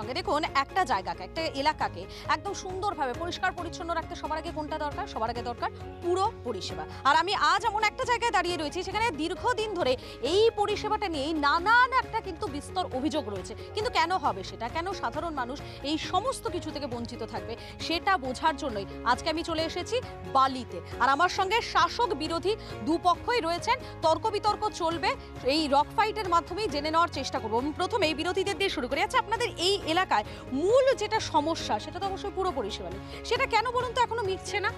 সঙ্গে। দেখুন, একটা জায়গাকে, একটা এলাকাকে একদম সুন্দরভাবে পরিষ্কার পরিচ্ছন্ন রাখতে সবার আগে কোনটা দরকার? সবার আগে দরকার পুরো পরিষেবা। আর আমি আজ এমন একটা জায়গায় দাঁড়িয়ে রয়েছি সেখানে দীর্ঘদিন ধরে এই পরিষেবাটা নিয়েই নানান একটা কিন্তু বিস্তর অভিযোগ রয়েছে। কিন্তু কেন হবে সেটা? কেন সাধারণ মানুষ এই সমস্ত কিছু থেকে বঞ্চিত থাকবে সেটা বোঝার জন্যই আজকে আমি চলে এসেছি বালিতে। আর আমার সঙ্গে শাসক বিরোধী দুপক্ষই রয়েছেন, তর্ক বিতর্ক চলবে, এই রক ফাইটের মাধ্যমেই জেনে নেওয়ার চেষ্টা করবো। প্রথমে এই বিরোধীদের দিয়ে শুরু করি। আচ্ছা, আপনাদের এই এলাকায় মূল যেটা সমস্যা সেটা তো অবশ্যই পুরো পরিষেবা নেই, সেটা কেন বলুন তো এখনো মিটছে না?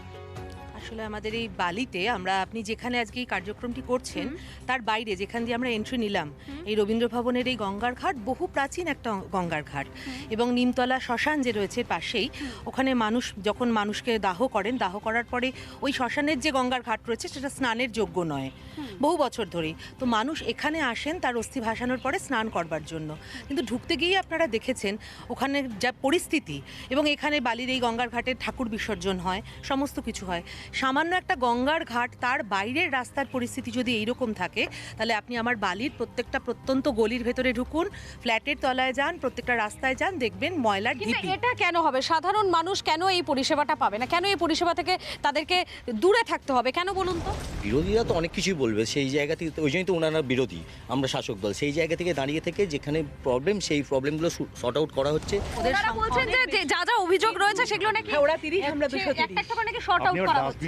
আসলে আমাদের এই বালিতে আমরা, আপনি যেখানে আজকে এই কার্যক্রমটি করছেন তার বাইরে যেখান দিয়ে আমরা এন্ট্রি নিলাম, এই রবীন্দ্র ভবনের এই গঙ্গার ঘাট বহু প্রাচীন একটা গঙ্গার ঘাট, এবং নিমতলা শ্মশান যে রয়েছে পাশেই, ওখানে মানুষ যখন মানুষকে দাহ করেন, দাহ করার পরে ওই শ্মশানের যে গঙ্গার ঘাট রয়েছে সেটা স্নানের যোগ্য নয় বহু বছর ধরেই। তো মানুষ এখানে আসেন তার অস্থি ভাসানোর পরে স্নান করবার জন্য, কিন্তু ঢুকতে গিয়ে আপনারা দেখেছেন ওখানে যা পরিস্থিতি, এবং এখানে বালির এই গঙ্গার ঘাটে ঠাকুর বিসর্জন হয়, সমস্ত কিছু হয়। সামান্য একটা গঙ্গার ঘাট, তার বাইরের রাস্তার পরিস্থিতি যদি এইরকম থাকে, তাহলে আপনি আমার বালির প্রত্যেকটা প্রত্যন্ত গলির ভেতরে ঢুকুন, ফ্ল্যাটের তলায় যান, প্রত্যেকটা রাস্তায় যান, দেখবেন ময়লার ঢিপি। এটা কেন হবে? সাধারণ মানুষ কেন এই পরিষেবাটা পাবে না? কেন এই পরিষেবা থেকে তাদেরকে দূরে থাকতে হবে? কেন বলুন তো? বিরোধীরা তো অনেক কিছুই বলবে, সেই জায়গা থেকে, ওই জন্যই তো ওনারা বিরোধী, আমরা শাসক দল। সেই জায়গা থেকে দাঁড়িয়ে থেকে যেখানে প্রবলেম, সেই প্রবলেমগুলো শর্ট আউট করা হচ্ছে। ওনারা বলছেন যে যা যা অভিযোগ রয়েছে সেগুলো নাকি ওরা 30, আমরা 230। একটা নাকি শর্ট আউট করা হচ্ছে।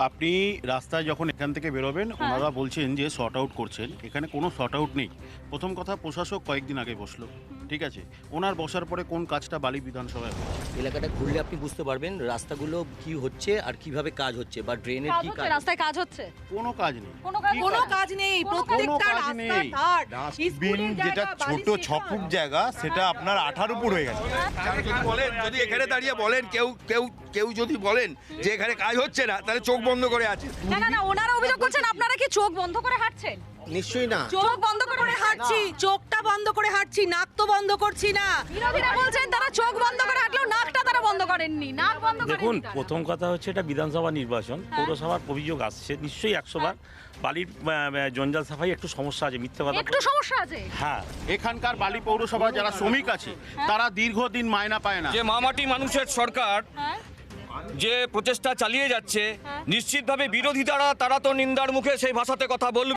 আপনি রাস্তায় যখন এখান থেকে বেরোবেন, ওনারা বলছেন যে শর্ট আউট করছেন, এখানে কোনো শর্ট আউট নেই। প্রথম কথা, প্রশাসক কয়েকদিন আগে বসলো, ঠিক আছে, ওনার বসার পরে কোন কাজটা বালি বিধানসভায় হচ্ছে? এলাকাটা ঘুরলে আপনি বুঝতে পারবেন রাস্তাগুলো কি হচ্ছে আর কিভাবে কাজ হচ্ছে, বা ড্রেনের কি কাজ। রাস্তায় কাজ হচ্ছে? কোনো কাজ নেই, কোনো কাজ নেই, প্রত্যেকটা কাজ রাস্তা নেই। ধার, ডাস্টবিন স্কুলের যেটা জায়গা, ছোট বালির 6 ফুট জায়গা, সেটা আপনার 18 উপর হয়ে গেছে। যদি এখানে দাঁড়িয়ে বলেন, কেউ যদি বলেন যে এখানে কাজ হচ্ছে না, তাহলে চোখ বন্ধ করে আছে। না, ওনারা অভিযোগ করছেন আপনারা কি চোখ বন্ধ করে হাঁটছেন? নিশ্চয়ই না, চোখ বন্ধ করে হাঁটছি, চোখটা বন্ধ করে হাঁটছি, নাক তো বন্ধ করছি না। বিরোধীরা বলছেন তারা চোখ বন্ধ করে হাঁটলেও নাকটা তারা বন্ধ করেননি, নাক বন্ধ করে। দেখুন, প্রথম কথা হচ্ছে এটা বিধানসভা নির্বাচন, পৌরসভার অভিযোগ আসছে নিশ্চয়ই 100 বার। বালির জঞ্জাল সাফাই একটু সমস্যা আছে, মিথ্যে কথা একটু সমস্যা আছে। হ্যাঁ, এখানকার বালি পৌরসভা যারা শ্রমিক আছে, তারা দীর্ঘদিন মায়না পায় না। যে মামাটি মানুষের সরকার যে প্রচেষ্টা চালিয়ে যাচ্ছে, নিশ্চিতভাবে বিরোধী তারা তো নিন্দার মুখে সেই ভাষাতে কথা বলবে।